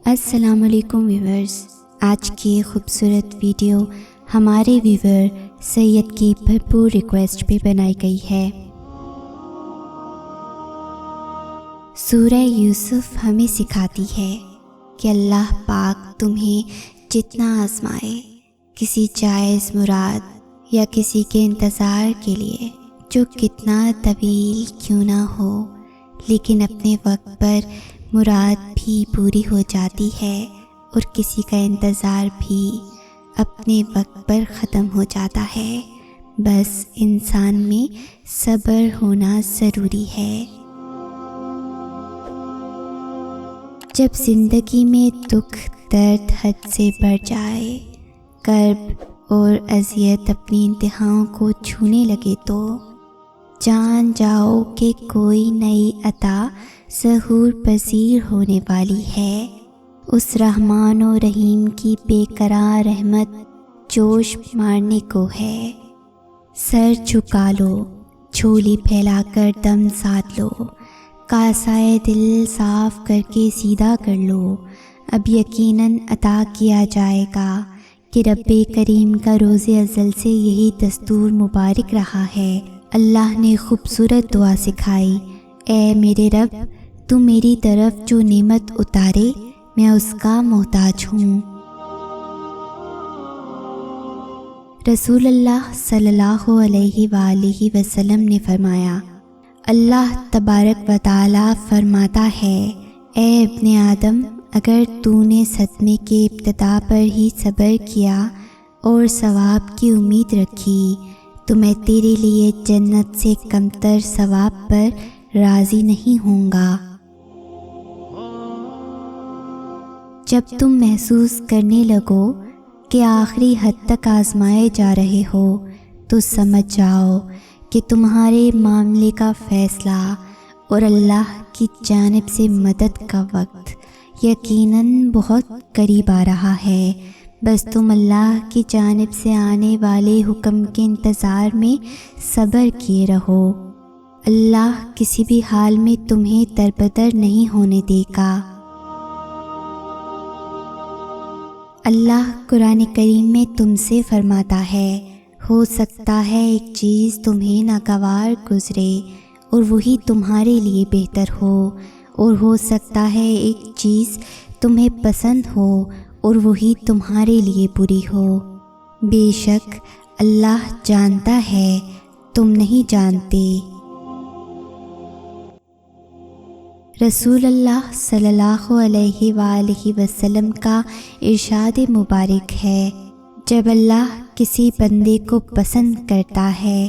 السلام علیکم ویورز، آج کی خوبصورت ویڈیو ہمارے ویور سید کی بھرپور ریکویسٹ پہ بنائی گئی ہے۔ سورہ یوسف ہمیں سکھاتی ہے کہ اللہ پاک تمہیں جتنا آزمائے، کسی جائز مراد یا کسی کے انتظار کے لیے جو کتنا طویل کیوں نہ ہو، لیکن اپنے وقت پر مراد بھی پوری ہو جاتی ہے اور کسی کا انتظار بھی اپنے وقت پر ختم ہو جاتا ہے۔ بس انسان میں صبر ہونا ضروری ہے۔ جب زندگی میں دکھ درد حد سے بڑھ جائے، کرب اور اذیت اپنی انتہاؤں کو چھونے لگے تو جان جاؤ کہ کوئی نئی عطا ظہور پذیر ہونے والی ہے۔ اس رحمان و رحیم کی بے قرار رحمت جوش مارنے کو ہے۔ سر جھکا لو، جھولی پھیلا کر دم ساتھ لو، کاسائے دل صاف کر کے سیدھا کر لو۔ اب یقیناً عطا کیا جائے گا کہ رب کریم کا روز ازل سے یہی دستور مبارک رہا ہے۔ اللہ نے خوبصورت دعا سکھائی، اے میرے رب، تو میری طرف جو نعمت اتارے میں اس کا محتاج ہوں۔ رسول اللہ صلی اللہ علیہ وآلہ وسلم نے فرمایا، اللہ تبارک و تعالی فرماتا ہے، اے ابن آدم، اگر تو نے صدمے کے ابتدا پر ہی صبر کیا اور ثواب کی امید رکھی تو میں تیرے لیے جنت سے کمتر ثواب پر راضی نہیں ہوں گا۔ جب تم محسوس کرنے لگو کہ آخری حد تک آزمائے جا رہے ہو تو سمجھ جاؤ کہ تمہارے معاملے کا فیصلہ اور اللہ کی جانب سے مدد کا وقت یقیناً بہت قریب آ رہا ہے۔ بس تم اللہ کی جانب سے آنے والے حکم کے انتظار میں صبر کیے رہو۔ اللہ کسی بھی حال میں تمہیں دربدر نہیں ہونے دے گا۔ اللہ قرآن کریم میں تم سے فرماتا ہے، ہو سکتا ہے ایک چیز تمہیں ناگوار گزرے اور وہی تمہارے لیے بہتر اور ہو سکتا ہے ایک چیز تمہیں پسند ہو اور وہی تمہارے لیے بری ہو۔ بے شک اللہ جانتا ہے، تم نہیں جانتے۔ رسول اللہ صلی اللہ علیہ وآلہ وسلم کا ارشاد مبارک ہے، جب اللہ کسی بندے کو پسند کرتا ہے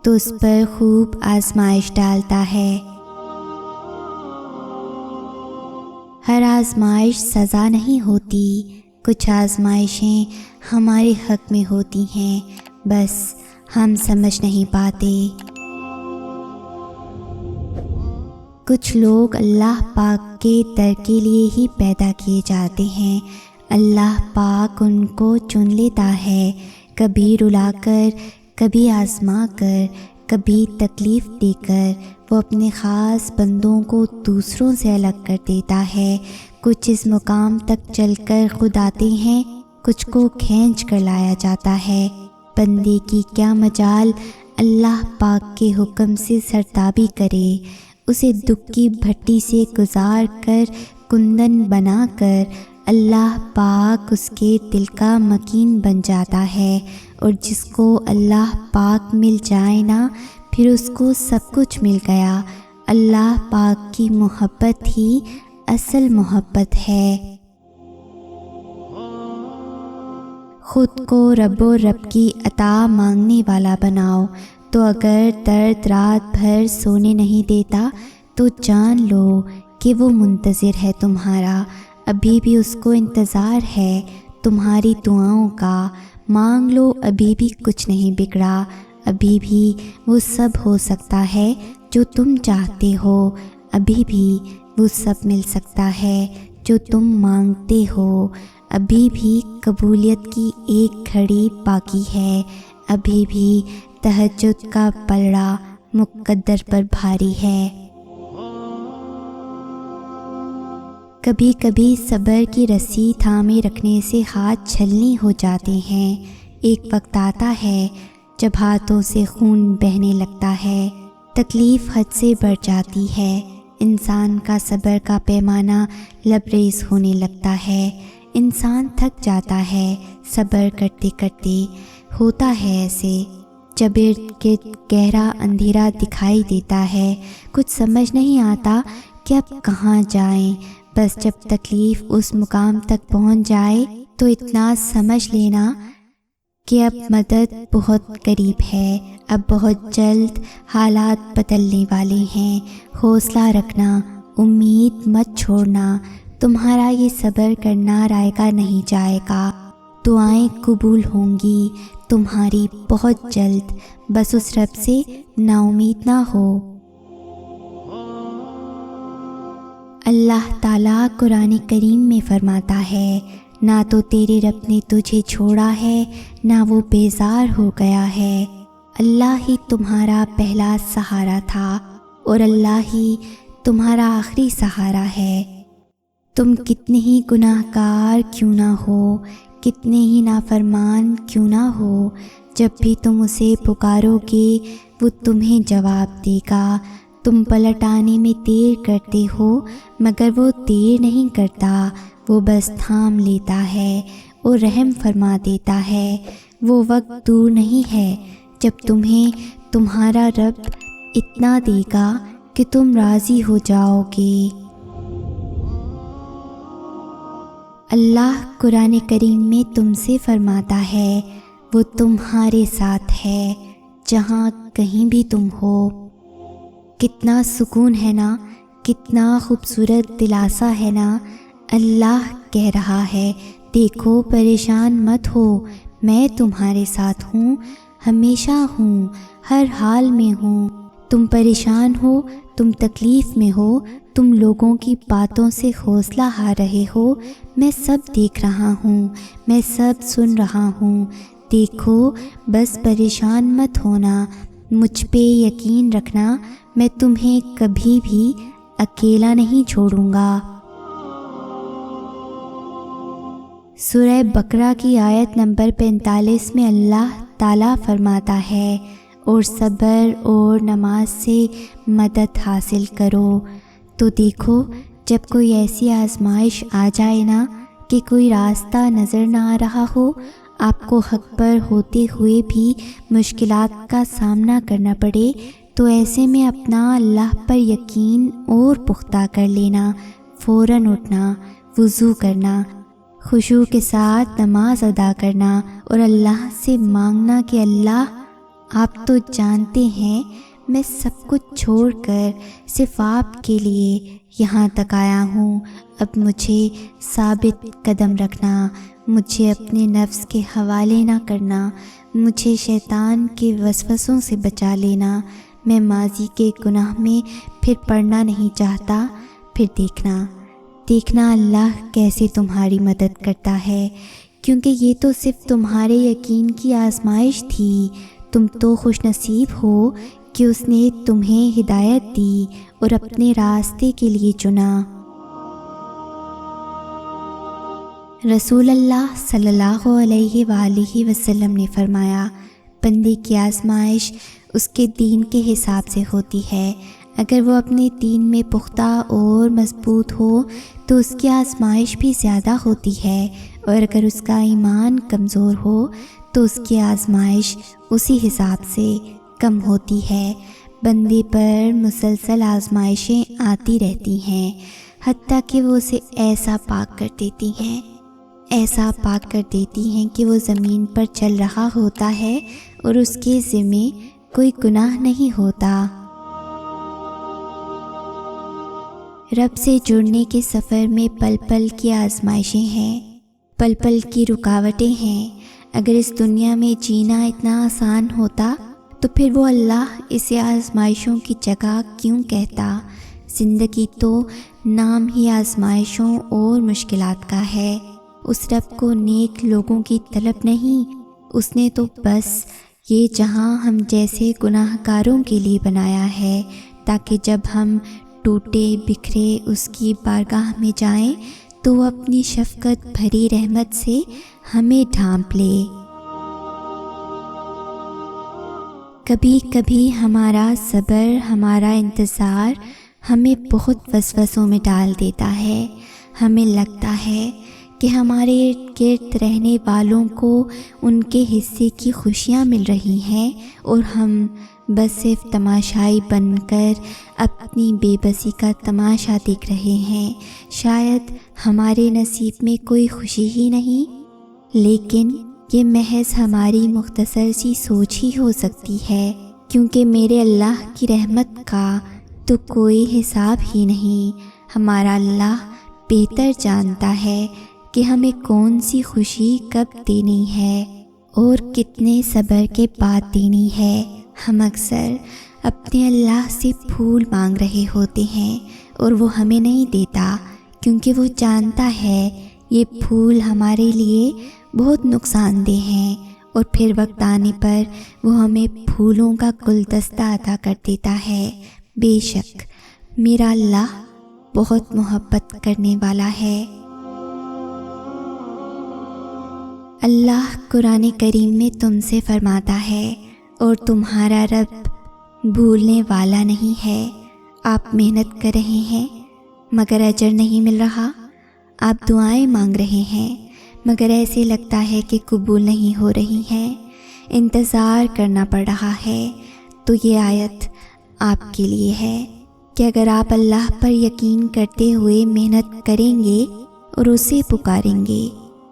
تو اس پر خوب آزمائش ڈالتا ہے۔ ہر آزمائش سزا نہیں ہوتی، کچھ آزمائشیں ہمارے حق میں ہوتی ہیں، بس ہم سمجھ نہیں پاتے۔ کچھ لوگ اللہ پاک کے در کے لیے ہی پیدا کیے جاتے ہیں۔ اللہ پاک ان کو چن لیتا ہے، کبھی رلا کر، کبھی آزما کر، کبھی تکلیف دے کر۔ وہ اپنے خاص بندوں کو دوسروں سے الگ کر دیتا ہے۔ کچھ اس مقام تک چل کر خود آتے ہیں، کچھ کو کھینچ کر لایا جاتا ہے۔ بندے کی کیا مجال اللہ پاک کے حکم سے سرتابی کرے، اسے دکھ کی بھٹی سے گزار کر کندن بنا کر اللہ پاک اس کے دل کا مکین بن جاتا ہے، اور جس کو اللہ پاک مل جائے نا، پھر اس کو سب کچھ مل گیا۔ اللہ پاک کی محبت ہی اصل محبت ہے۔ خود کو رب و رب کی عطا مانگنے والا بناؤ، تو اگر درد رات بھر سونے نہیں دیتا تو جان لو کہ وہ منتظر ہے تمہارا، ابھی بھی اس کو انتظار ہے تمہاری دعاؤں کا۔ مانگ لو، ابھی بھی کچھ نہیں بگڑا، ابھی بھی وہ سب ہو سکتا ہے جو تم چاہتے ہو، ابھی بھی وہ سب مل سکتا ہے جو تم مانگتے ہو، ابھی بھی قبولیت کی ایک گھڑی باقی ہے، ابھی بھی تہجد کا پلڑا مقدر پر بھاری ہے۔ کبھی کبھی صبر کی رسی تھامے رکھنے سے ہاتھ چھلنی ہو جاتے ہیں۔ ایک وقت آتا ہے جب ہاتھوں سے خون بہنے لگتا ہے، تکلیف حد سے بڑھ جاتی ہے، انسان کا صبر کا پیمانہ لبریز ہونے لگتا ہے، انسان تھک جاتا ہے صبر کرتے کرتے۔ ہوتا ہے ایسے جب ارد گرد گہرا اندھیرا دکھائی دیتا ہے، کچھ سمجھ نہیں آتا کہ اب کہاں جائیں، بس جب تکلیف اس مقام تک پہنچ جائے تو اتنا سمجھ لینا کہ اب مدد بہت قریب ہے، اب بہت جلد حالات بدلنے والے ہیں۔ حوصلہ رکھنا، امید مت چھوڑنا، تمہارا یہ صبر کرنا رائے گا نہیں جائے گا، دعائیں قبول ہوں گی تمہاری بہت جلد، بس اس رب سے نا امید نہ ہو۔ اللہ تعالیٰ قرآن کریم میں فرماتا ہے، نہ تو تیرے رب نے تجھے چھوڑا ہے نہ وہ بیزار ہو گیا ہے، اللہ ہی تمہارا پہلا سہارا تھا اور اللہ ہی تمہارا آخری سہارا ہے۔ تم کتنے ہی گناہ گار کیوں نہ ہو، کتنے ہی نافرمان کیوں نہ ہو، جب بھی تم اسے پکارو گے وہ تمہیں جواب دے گا۔ تم پلٹ آنے میں دیر کرتے ہو مگر وہ دیر نہیں کرتا، وہ بس تھام لیتا ہے اور رحم فرما دیتا ہے۔ وہ وقت دور نہیں ہے جب تمہیں تمہارا رب اتنا دے گا کہ تم راضی ہو جاؤ گے۔ اللہ قرآن کریم میں تم سے فرماتا ہے، وہ تمہارے ساتھ ہے جہاں کہیں بھی تم ہو۔ کتنا سکون ہے نا، کتنا خوبصورت دلاسا ہے نا۔ اللہ کہہ رہا ہے، دیکھو پریشان مت ہو، میں تمہارے ساتھ ہوں، ہمیشہ ہوں، ہر حال میں ہوں۔ تم پریشان ہو، تم تکلیف میں ہو، تم لوگوں کی باتوں سے حوصلہ ہار رہے ہو، میں سب دیکھ رہا ہوں، میں سب سن رہا ہوں۔ دیکھو بس پریشان مت ہونا، مجھ پہ یقین رکھنا، میں تمہیں کبھی بھی اکیلا نہیں چھوڑوں گا۔ سورہ بقرہ کی آیت نمبر 45 میں اللہ تعالیٰ فرماتا ہے، اور صبر اور نماز سے مدد حاصل کرو۔ تو دیکھو جب کوئی ایسی آزمائش آ جائے نا کہ کوئی راستہ نظر نہ آ رہا ہو، آپ کو حق پر ہوتے ہوئے بھی مشکلات کا سامنا کرنا پڑے، تو ایسے میں اپنا اللہ پر یقین اور پختہ کر لینا، فوراً اٹھنا، وضو کرنا، خشوع کے ساتھ نماز ادا کرنا اور اللہ سے مانگنا کہ اللہ آپ تو جانتے ہیں میں سب کچھ چھوڑ کر صرف آپ کے لیے یہاں تک آیا ہوں، اب مجھے ثابت قدم رکھنا، مجھے اپنے نفس کے حوالے نہ کرنا، مجھے شیطان کے وسوسوں سے بچا لینا، میں ماضی کے گناہ میں پھر پڑنا نہیں چاہتا۔ پھر دیکھنا اللہ کیسے تمہاری مدد کرتا ہے، کیونکہ یہ تو صرف تمہارے یقین کی آزمائش تھی۔ تم تو خوش نصیب ہو کہ اس نے تمہیں ہدایت دی اور اپنے راستے کے لیے چنا۔ رسول اللہ صلی اللہ علیہ وآلہ وسلم نے فرمایا، بندے کی آزمائش اس کے دین کے حساب سے ہوتی ہے، اگر وہ اپنے دین میں پختہ اور مضبوط ہو تو اس کی آزمائش بھی زیادہ ہوتی ہے، اور اگر اس کا ایمان کمزور ہو تو اس کی آزمائش اسی حساب سے کم ہوتی ہے۔ بندے پر مسلسل آزمائشیں آتی رہتی ہیں، حتیٰ کہ وہ اسے ایسا پاک کر دیتی ہیں کہ وہ زمین پر چل رہا ہوتا ہے اور اس کے ذمے کوئی گناہ نہیں ہوتا۔ رب سے جڑنے کے سفر میں پل پل کی آزمائشیں ہیں، پل پل کی رکاوٹیں ہیں۔ اگر اس دنیا میں جینا اتنا آسان ہوتا تو پھر وہ اللہ اسے آزمائشوں کی جگہ کیوں کہتا؟ زندگی تو نام ہی آزمائشوں اور مشکلات کا ہے۔ اس رب کو نیک لوگوں کی طلب نہیں، اس نے تو بس یہ جہاں ہم جیسے گناہ گاروں کے لیے بنایا ہے، تاکہ جب ہم ٹوٹے بکھرے اس کی بارگاہ میں جائیں تو وہ اپنی شفقت بھری رحمت سے ہمیں ڈھانپ لے۔ کبھی کبھی ہمارا صبر، ہمارا انتظار ہمیں بہت وسوسوں میں ڈال دیتا ہے۔ ہمیں لگتا ہے کہ ہمارے ارد گرد رہنے والوں کو ان کے حصے کی خوشیاں مل رہی ہیں اور ہم بس صرف تماشائی بن کر اپنی بے بسی کا تماشا دیکھ رہے ہیں۔ شاید ہمارے نصیب میں کوئی خوشی ہی نہیں، لیکن یہ محض ہماری مختصر سی سوچ ہی ہو سکتی ہے، کیونکہ میرے اللہ کی رحمت کا تو کوئی حساب ہی نہیں۔ ہمارا اللہ بہتر جانتا ہے کہ ہمیں کون سی خوشی کب دینی ہے اور کتنے صبر کے بعد دینی ہے۔ ہم اکثر اپنے اللہ سے پھول مانگ رہے ہوتے ہیں اور وہ ہمیں نہیں دیتا، کیونکہ وہ جانتا ہے یہ پھول ہمارے لیے بہت نقصان دہ ہیں، اور پھر وقت آنے پر وہ ہمیں پھولوں کا گلدستہ عطا کر دیتا ہے۔ بے شک میرا اللہ بہت محبت کرنے والا ہے۔ اللہ قرآن کریم میں تم سے فرماتا ہے، اور تمہارا رب بھولنے والا نہیں ہے۔ آپ محنت کر رہے ہیں مگر اجر نہیں مل رہا، آپ دعائیں مانگ رہے ہیں مگر ایسے لگتا ہے کہ قبول نہیں ہو رہی ہیں، انتظار کرنا پڑ رہا ہے، تو یہ آیت آپ کے لیے ہے کہ اگر آپ اللہ پر یقین کرتے ہوئے محنت کریں گے اور اسے پکاریں گے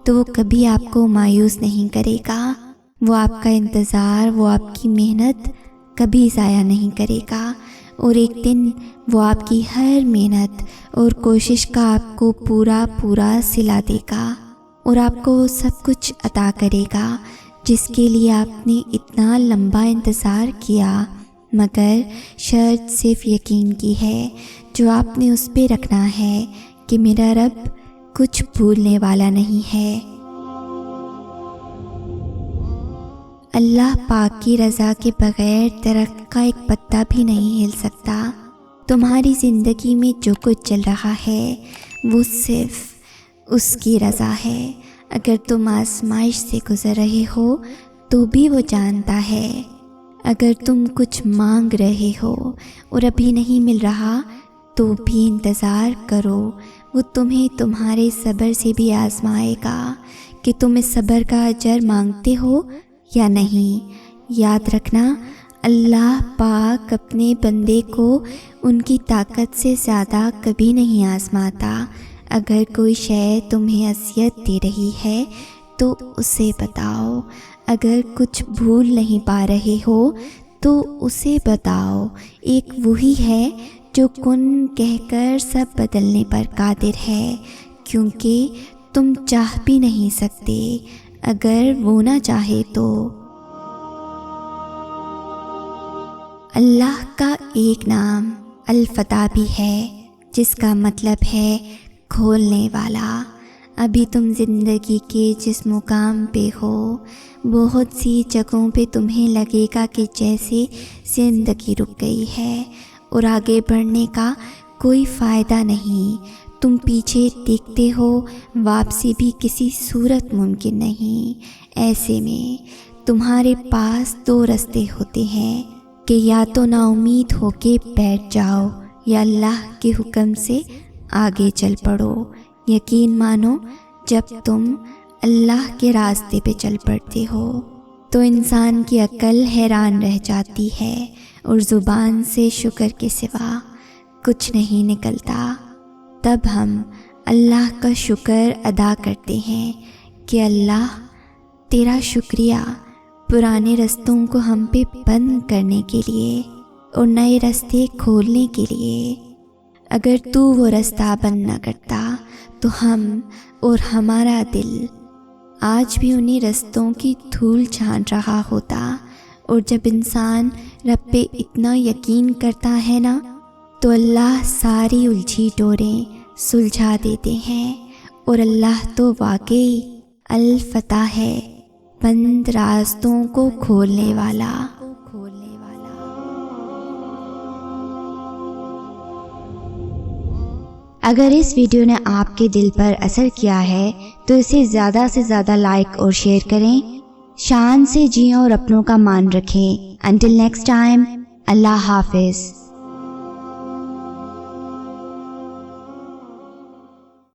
تو وہ کبھی آپ کو مایوس نہیں کرے گا۔ وہ آپ کا انتظار، وہ آپ کی محنت کبھی ضائع نہیں کرے گا، اور ایک دن وہ آپ کی ہر محنت اور کوشش کا آپ کو پورا صلہ دے گا، اور آپ کو سب کچھ عطا کرے گا جس کے لیے آپ نے اتنا لمبا انتظار کیا، مگر شرط صرف یقین کی ہے جو آپ نے اس پہ رکھنا ہے کہ میرا رب کچھ بھولنے والا نہیں ہے۔ اللہ پاک کی رضا کے بغیر درخت کا ایک پتا بھی نہیں ہل سکتا۔ تمہاری زندگی میں جو کچھ چل رہا ہے وہ صرف اس کی رضا ہے۔ اگر تم آزمائش سے گزر رہے ہو تو بھی وہ جانتا ہے، اگر تم کچھ مانگ رہے ہو اور ابھی نہیں مل رہا تو بھی انتظار کرو، وہ تمہیں تمہارے صبر سے بھی آزمائے گا کہ تم اس صبر کا اجر مانگتے ہو یا نہیں۔ یاد رکھنا، اللہ پاک اپنے بندے کو ان کی طاقت سے زیادہ کبھی نہیں آزماتا۔ اگر کوئی شے تمہیں اذیت دے رہی ہے تو اسے بتاؤ، اگر کچھ بھول نہیں پا رہے ہو تو اسے بتاؤ۔ ایک وہی ہے جو کن کہہ کر سب بدلنے پر قادر ہے، کیونکہ تم چاہ بھی نہیں سکتے اگر وہ نہ چاہے تو۔ اللہ کا ایک نام الفتح بھی ہے، جس کا مطلب ہے کھولنے والا۔ ابھی تم زندگی کے جس مقام پہ ہو، بہت سی جگہوں پہ تمہیں لگے گا کہ جیسے زندگی رک گئی ہے اور آگے بڑھنے کا کوئی فائدہ نہیں۔ تم پیچھے دیکھتے ہو، واپسی بھی کسی صورت ممکن نہیں۔ ایسے میں تمہارے پاس دو راستے ہوتے ہیں کہ یا تو نا امید ہو کے بیٹھ جاؤ یا اللہ کے حکم سے آگے چل پڑو۔ یقین مانو، جب تم اللہ کے راستے پہ چل پڑتے ہو تو انسان کی عقل حیران رہ جاتی ہے اور زبان سے شکر کے سوا کچھ نہیں نکلتا۔ تب ہم اللہ کا شکر ادا کرتے ہیں کہ اللہ تیرا شکریہ پرانے رستوں کو ہم پہ بند کرنے کے لیے اور نئے راستے کھولنے کے لیے۔ اگر تو وہ راستہ بند نہ کرتا تو ہم اور ہمارا دل آج بھی انہی رستوں کی دھول چھانٹ رہا ہوتا۔ اور جب انسان رب پہ اتنا یقین کرتا ہے نا، تو اللہ ساری الجھی ڈوریں سلجھا دیتے ہیں، اور اللہ تو واقعی الفتح ہے، بند راستوں کو کھولنے والا۔ اگر اس ویڈیو نے آپ کے دل پر اثر کیا ہے تو اسے زیادہ سے زیادہ لائک اور شیئر کریں۔ شان سے جئیں اور اپنوں کا مان رکھیں۔ انٹل نیکسٹ ٹائم، اللہ حافظ۔